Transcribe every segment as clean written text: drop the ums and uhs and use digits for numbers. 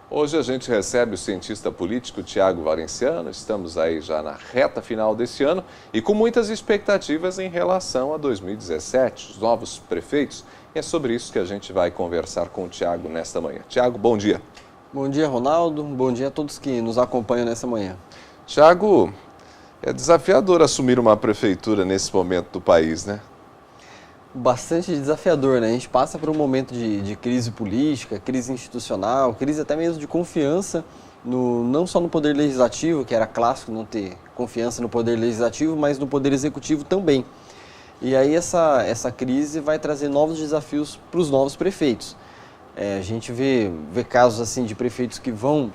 Hoje a gente recebe o cientista político Tiago Valenciano, estamos aí já na reta final desse ano e com muitas expectativas em relação a 2017, os novos prefeitos. E é sobre isso que a gente vai conversar com o Tiago nesta manhã. Tiago, bom dia. Bom dia, Ronaldo. Bom dia a todos que nos acompanham nessa manhã. Tiago, é desafiador assumir uma prefeitura nesse momento do país, né? Bastante desafiador, né? A gente passa por um momento de crise política, crise institucional, crise até mesmo de confiança, não só no poder legislativo, que era clássico não ter confiança no poder legislativo, mas no poder executivo também. E aí essa crise vai trazer novos desafios para os novos prefeitos. A gente vê casos assim de prefeitos que vão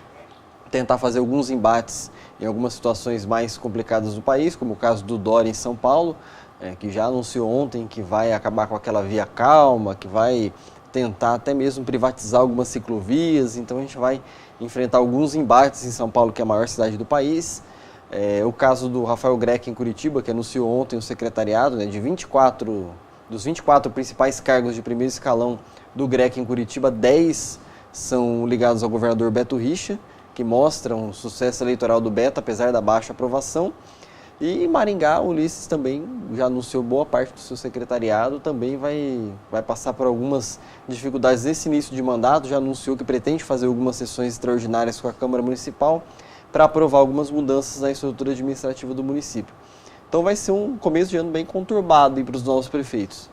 tentar fazer alguns embates em algumas situações mais complicadas do país, como o caso do Dória em São Paulo, que já anunciou ontem que vai acabar com aquela via calma, que vai tentar até mesmo privatizar algumas ciclovias. Então a gente vai enfrentar alguns embates em São Paulo, que é a maior cidade do país. O caso do Rafael Greco em Curitiba, que anunciou ontem o secretariado, né, dos 24 principais cargos de primeiro escalão do Greco em Curitiba, 10 são ligados ao governador Beto Richa, que mostram o sucesso eleitoral do Beto, apesar da baixa aprovação. E em Maringá, o Ulisses também já anunciou boa parte do seu secretariado, também vai passar por algumas dificuldades nesse início de mandato, já anunciou que pretende fazer algumas sessões extraordinárias com a Câmara Municipal para aprovar algumas mudanças na estrutura administrativa do município. Então vai ser um começo de ano bem conturbado para os novos prefeitos.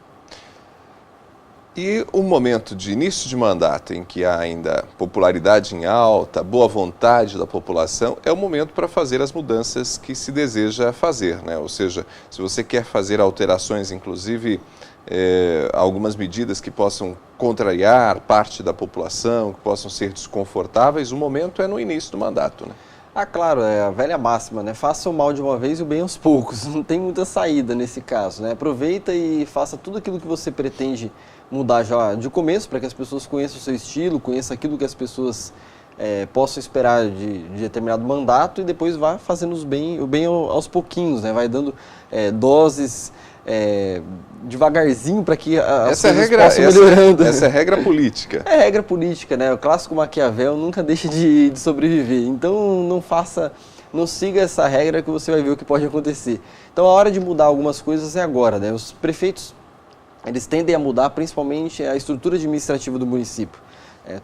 E o momento de início de mandato, em que há ainda popularidade em alta, boa vontade da população, é o momento para fazer as mudanças que se deseja fazer, né? Ou seja, se você quer fazer alterações, inclusive algumas medidas que possam contrariar parte da população, que possam ser desconfortáveis, o momento é no início do mandato, né? Claro, é a velha máxima, né? Faça o mal de uma vez e o bem aos poucos. Não tem muita saída nesse caso, né? Aproveita e faça tudo aquilo que você pretende mudar já de começo, para que as pessoas conheçam o seu estilo, conheçam aquilo que as pessoas possam esperar de determinado mandato, e depois vá fazendo o bem aos pouquinhos, né? Vai dando doses devagarzinho para que as coisas possam melhorando. Essa é a regra política. É regra política, né? O clássico Maquiavel nunca deixa de sobreviver. Então não siga essa regra, que você vai ver o que pode acontecer. Então a hora de mudar algumas coisas é agora, né? Os prefeitos, eles tendem a mudar principalmente a estrutura administrativa do município.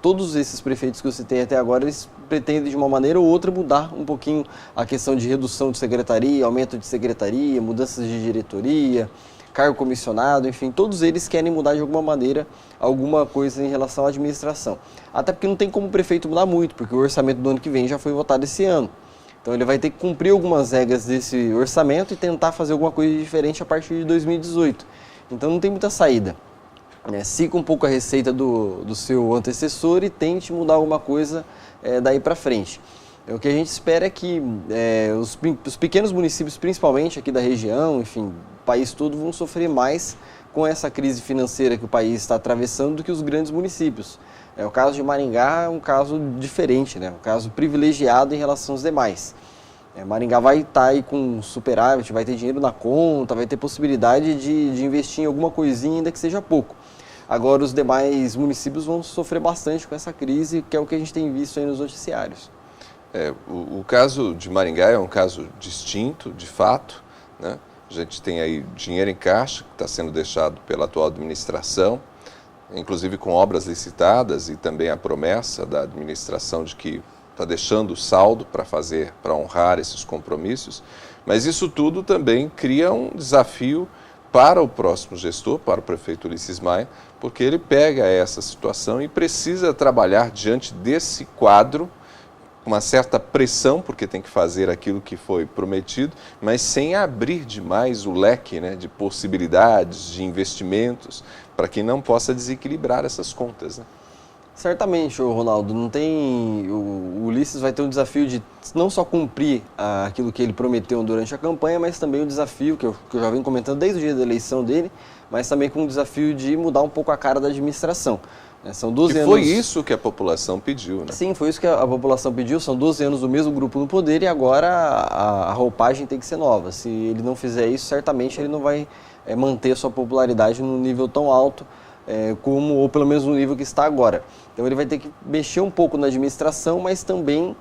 Todos esses prefeitos que eu citei até agora, eles pretendem de uma maneira ou outra mudar um pouquinho a questão de redução de secretaria, aumento de secretaria, mudanças de diretoria, cargo comissionado, enfim, todos eles querem mudar de alguma maneira alguma coisa em relação à administração. Até porque não tem como o prefeito mudar muito, porque o orçamento do ano que vem já foi votado esse ano. Então ele vai ter que cumprir algumas regras desse orçamento e tentar fazer alguma coisa diferente a partir de 2018. Então não tem muita saída. Siga um pouco a receita do seu antecessor e tente mudar alguma coisa daí para frente. O que a gente espera é que os pequenos municípios, principalmente aqui da região, enfim, o país todo, vão sofrer mais com essa crise financeira que o país está atravessando do que os grandes municípios. O caso de Maringá é um caso diferente, né? Um caso privilegiado em relação aos demais. Maringá vai estar aí com superávit, vai ter dinheiro na conta, vai ter possibilidade de investir em alguma coisinha, ainda que seja pouco. Agora os demais municípios vão sofrer bastante com essa crise, que é o que a gente tem visto aí nos noticiários. O caso de Maringá é um caso distinto, de fato, né? A gente tem aí dinheiro em caixa que está sendo deixado pela atual administração, inclusive com obras licitadas, e também a promessa da administração de que está deixando saldo para honrar esses compromissos, mas isso tudo também cria um desafio para o próximo gestor, para o prefeito Ulisses Maia, porque ele pega essa situação e precisa trabalhar diante desse quadro com uma certa pressão, porque tem que fazer aquilo que foi prometido, mas sem abrir demais o leque, né, de possibilidades, de investimentos, para que não possa desequilibrar essas contas, né? Certamente, Ronaldo, o Ulisses vai ter um desafio de não só cumprir aquilo que ele prometeu durante a campanha, mas também o desafio, que eu já venho comentando desde o dia da eleição dele, mas também com o desafio de mudar um pouco a cara da administração. São 12 anos... foi isso que a população pediu, né? Sim, foi isso que a população pediu, são 12 anos do mesmo grupo no poder e agora a roupagem tem que ser nova. Se ele não fizer isso, certamente ele não vai manter a sua popularidade num nível tão alto ou pelo menos no nível que está agora. Então ele vai ter que mexer um pouco na administração, mas também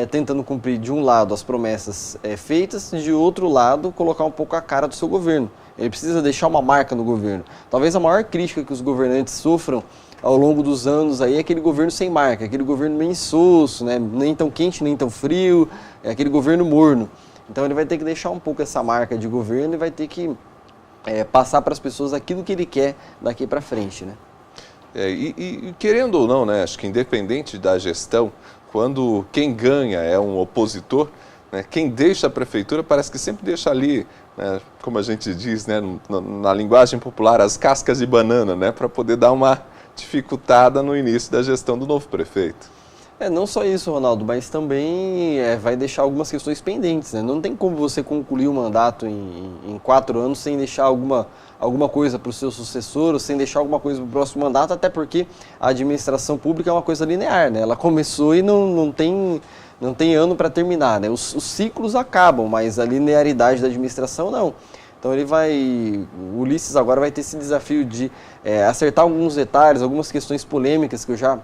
tentando cumprir de um lado as promessas feitas, de outro lado colocar um pouco a cara do seu governo. Ele precisa deixar uma marca no governo. Talvez a maior crítica que os governantes sofram ao longo dos anos aí é aquele governo sem marca, aquele governo meio insosso, né? Nem tão quente, nem tão frio, é aquele governo morno. Então ele vai ter que deixar um pouco essa marca de governo e vai ter que passar para as pessoas aquilo que ele quer daqui para frente, né? E querendo ou não, né, acho que independente da gestão, quando quem ganha é um opositor, né, quem deixa a prefeitura parece que sempre deixa ali, né, como a gente diz, né, na linguagem popular, as cascas de banana, né, para poder dar uma dificultada no início da gestão do novo prefeito. Não só isso, Ronaldo, mas também vai deixar algumas questões pendentes, né? Não tem como você concluir o mandato em 4 anos sem deixar alguma coisa para o seu sucessor, ou sem deixar alguma coisa para o próximo mandato, até porque a administração pública é uma coisa linear, né? Ela começou e não tem ano para terminar, né? Os ciclos acabam, mas a linearidade da administração não. Então o Ulisses agora vai ter esse desafio de acertar alguns detalhes, algumas questões polêmicas que eu já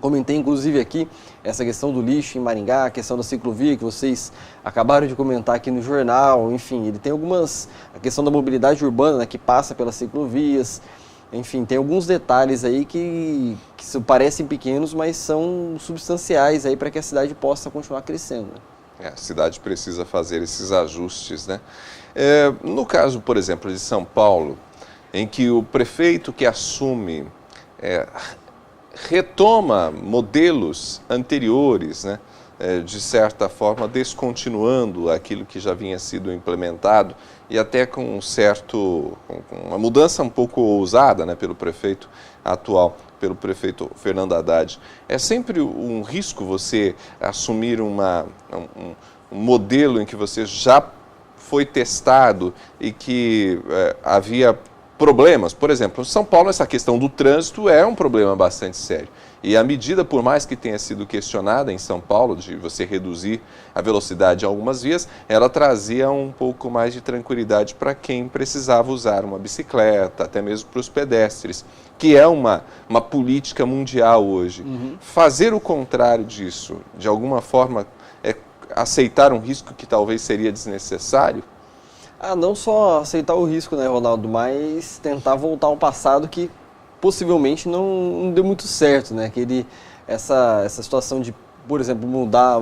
comentei inclusive aqui, essa questão do lixo em Maringá, a questão da ciclovia que vocês acabaram de comentar aqui no jornal, enfim, ele tem a questão da mobilidade urbana, né, que passa pelas ciclovias, enfim, tem alguns detalhes aí que parecem pequenos, mas são substanciais aí para que a cidade possa continuar crescendo. A cidade precisa fazer esses ajustes, né? No caso, por exemplo, de São Paulo, em que o prefeito que assume retoma modelos anteriores, né, de certa forma descontinuando aquilo que já vinha sido implementado e até com uma mudança um pouco ousada, né, pelo prefeito atual, pelo prefeito Fernando Haddad. É sempre um risco você assumir um modelo em que você já foi testado e que havia problemas. Por exemplo, em São Paulo, essa questão do trânsito é um problema bastante sério. E a medida, por mais que tenha sido questionada em São Paulo, de você reduzir a velocidade em algumas vias, ela trazia um pouco mais de tranquilidade para quem precisava usar uma bicicleta, até mesmo para os pedestres, que é uma política mundial hoje. Uhum. Fazer o contrário disso, de alguma forma, aceitar um risco que talvez seria desnecessário? Não só aceitar o risco, né, Ronaldo, mas tentar voltar ao passado que possivelmente não deu muito certo, né? Essa situação de, por exemplo, mudar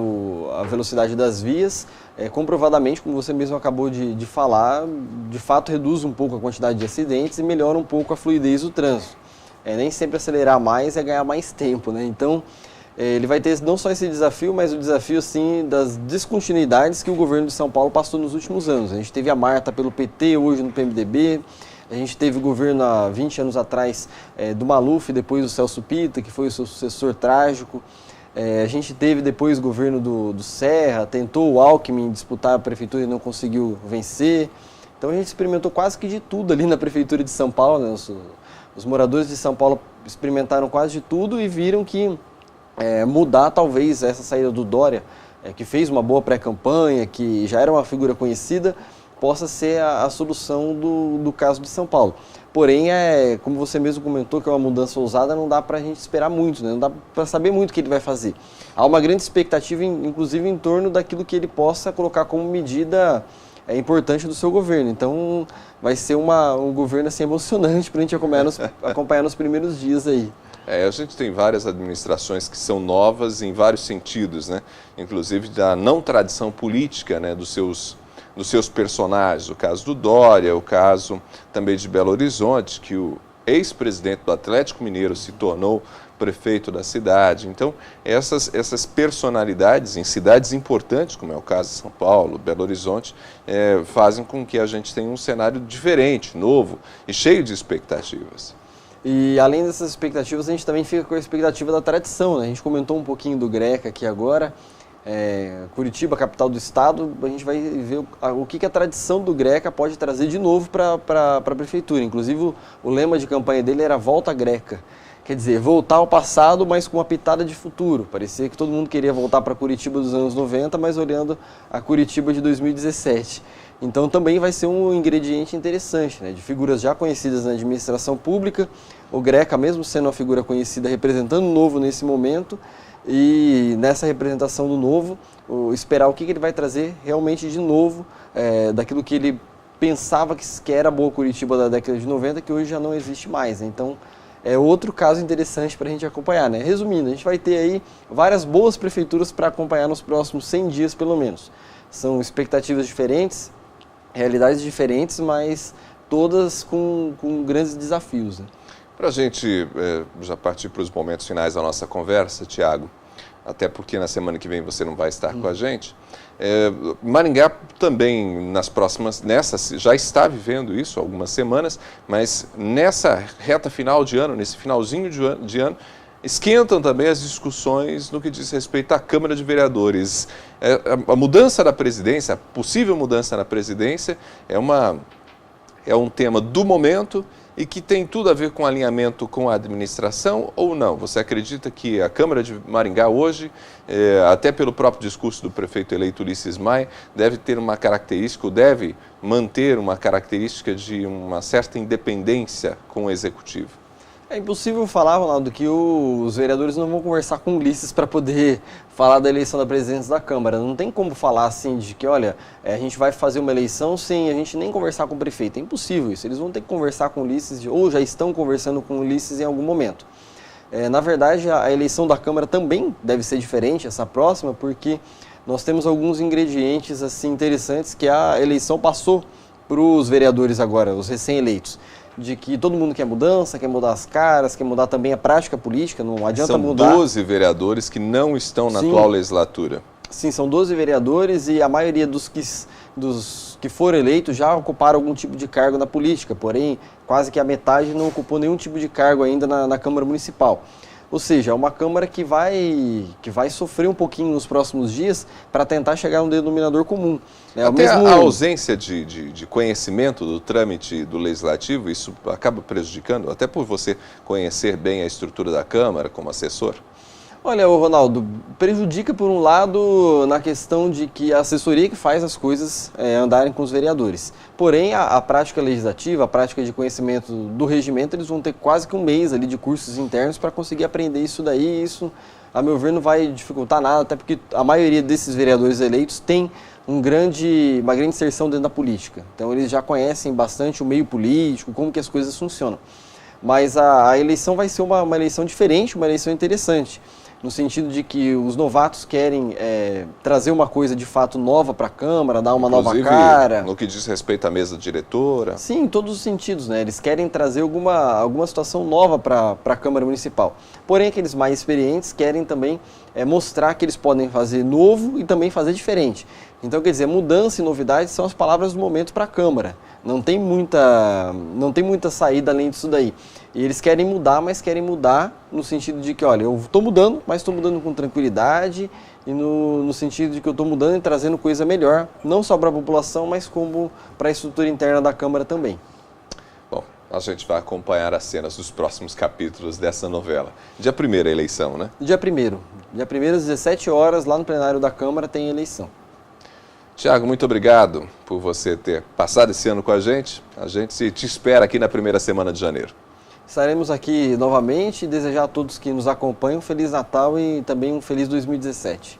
a velocidade das vias, comprovadamente, como você mesmo acabou de falar, de fato reduz um pouco a quantidade de acidentes e melhora um pouco a fluidez do trânsito. Nem sempre acelerar mais é ganhar mais tempo, né? Então, ele vai ter não só esse desafio, mas o desafio assim, das descontinuidades que o governo de São Paulo passou nos últimos anos. A gente teve a Marta pelo PT, hoje no PMDB, a gente teve o governo há 20 anos atrás do Maluf, depois do Celso Pitta, que foi o seu sucessor trágico. A gente teve depois o governo do Serra, tentou o Alckmin disputar a prefeitura e não conseguiu vencer. Então a gente experimentou quase que de tudo ali na prefeitura de São Paulo, né? Os moradores de São Paulo experimentaram quase de tudo e viram que mudar talvez essa saída do Dória, que fez uma boa pré-campanha, que já era uma figura conhecida, possa ser a solução do caso de São Paulo. Porém, como você mesmo comentou, que é uma mudança ousada, não dá para a gente esperar muito, né? Não dá para saber muito o que ele vai fazer. Há uma grande expectativa, inclusive, em torno daquilo que ele possa colocar como medida importante do seu governo. Então, vai ser um governo assim, emocionante para a gente acompanhar nos primeiros dias aí. A gente tem várias administrações que são novas em vários sentidos, né? Inclusive da não tradição política, né, dos seus personagens. O caso do Dória, o caso também de Belo Horizonte, que o ex-presidente do Atlético Mineiro se tornou prefeito da cidade. Então, essas personalidades em cidades importantes, como é o caso de São Paulo, Belo Horizonte, fazem com que a gente tenha um cenário diferente, novo e cheio de expectativas. E além dessas expectativas, a gente também fica com a expectativa da tradição, né? A gente comentou um pouquinho do Greca aqui agora, Curitiba, capital do estado, a gente vai ver o que a tradição do Greca pode trazer de novo para a prefeitura. Inclusive, o lema de campanha dele era Volta Greca, quer dizer, voltar ao passado, mas com uma pitada de futuro. Parecia que todo mundo queria voltar para Curitiba dos anos 90, mas olhando a Curitiba de 2017. Então também vai ser um ingrediente interessante, né, de figuras já conhecidas na administração pública, o Greca, mesmo sendo uma figura conhecida, representando o Novo nesse momento, e nessa representação do Novo, esperar o que ele vai trazer realmente de novo, daquilo que ele pensava que era boa Curitiba da década de 90, que hoje já não existe mais. Então, é outro caso interessante para a gente acompanhar, né? Resumindo, a gente vai ter aí várias boas prefeituras para acompanhar nos próximos 100 dias, pelo menos. São expectativas diferentes, realidades diferentes, mas todas com grandes desafios, né? Para a gente já partir para os momentos finais da nossa conversa, Tiago, até porque na semana que vem você não vai estar com a gente, Maringá também já está vivendo isso há algumas semanas, mas nessa reta final de ano, nesse finalzinho de ano, esquentam também as discussões no que diz respeito à Câmara de Vereadores. A mudança da presidência, a possível mudança na presidência, é um tema do momento e que tem tudo a ver com alinhamento com a administração ou não? Você acredita que a Câmara de Maringá hoje, até pelo próprio discurso do prefeito eleito Ulisses Maia, deve ter uma característica, ou deve manter uma característica de uma certa independência com o Executivo? É impossível falar, Ronaldo, que os vereadores não vão conversar com Ulisses para poder falar da eleição da presidência da Câmara. Não tem como falar assim de que, olha, a gente vai fazer uma eleição sem a gente nem conversar com o prefeito. É impossível isso. Eles vão ter que conversar com Ulisses, ou já estão conversando com Ulisses em algum momento. Na verdade, a eleição da Câmara também deve ser diferente, essa próxima, porque nós temos alguns ingredientes assim interessantes que a eleição passou para os vereadores agora, os recém-eleitos. De que todo mundo quer mudança, quer mudar as caras, quer mudar também a prática política, não adianta mudar. São 12 vereadores que não estão na atual legislatura. Sim, são 12 vereadores e a maioria dos que foram eleitos já ocuparam algum tipo de cargo na política, porém quase que a metade não ocupou nenhum tipo de cargo ainda na Câmara Municipal. Ou seja, é uma Câmara que vai sofrer um pouquinho nos próximos dias para tentar chegar a um denominador comum. Até a ausência de conhecimento do trâmite do Legislativo, isso acaba prejudicando, até por você conhecer bem a estrutura da Câmara como assessor? Olha, Ronaldo, prejudica por um lado na questão de que a assessoria que faz as coisas andarem com os vereadores. Porém, a prática legislativa, a prática de conhecimento do regimento, eles vão ter quase que um mês ali de cursos internos para conseguir aprender isso daí. E isso, a meu ver, não vai dificultar nada, até porque a maioria desses vereadores eleitos tem uma grande inserção dentro da política. Então, eles já conhecem bastante o meio político, como que as coisas funcionam. Mas a eleição vai ser uma eleição diferente, uma eleição interessante. No sentido de que os novatos querem trazer uma coisa de fato nova para a Câmara, dar uma nova cara. No que diz respeito à mesa diretora. Sim, em todos os sentidos, né? Eles querem trazer alguma situação nova para a Câmara Municipal. Porém, aqueles mais experientes querem também mostrar que eles podem fazer novo e também fazer diferente. Então, quer dizer, mudança e novidade são as palavras do momento para a Câmara. Não tem muita saída além disso daí. E eles querem mudar, mas querem mudar no sentido de que, olha, eu estou mudando, mas estou mudando com tranquilidade e no sentido de que eu estou mudando e trazendo coisa melhor, não só para a população, mas como para a estrutura interna da Câmara também. Bom, a gente vai acompanhar as cenas dos próximos capítulos dessa novela. Dia 1º a eleição, né? Dia 1º. Dia 1º às 17 horas, lá no plenário da Câmara, tem eleição. Tiago, muito obrigado por você ter passado esse ano com a gente. A gente te espera aqui na primeira semana de janeiro. Estaremos aqui novamente e desejar a todos que nos acompanham um Feliz Natal e também um Feliz 2017.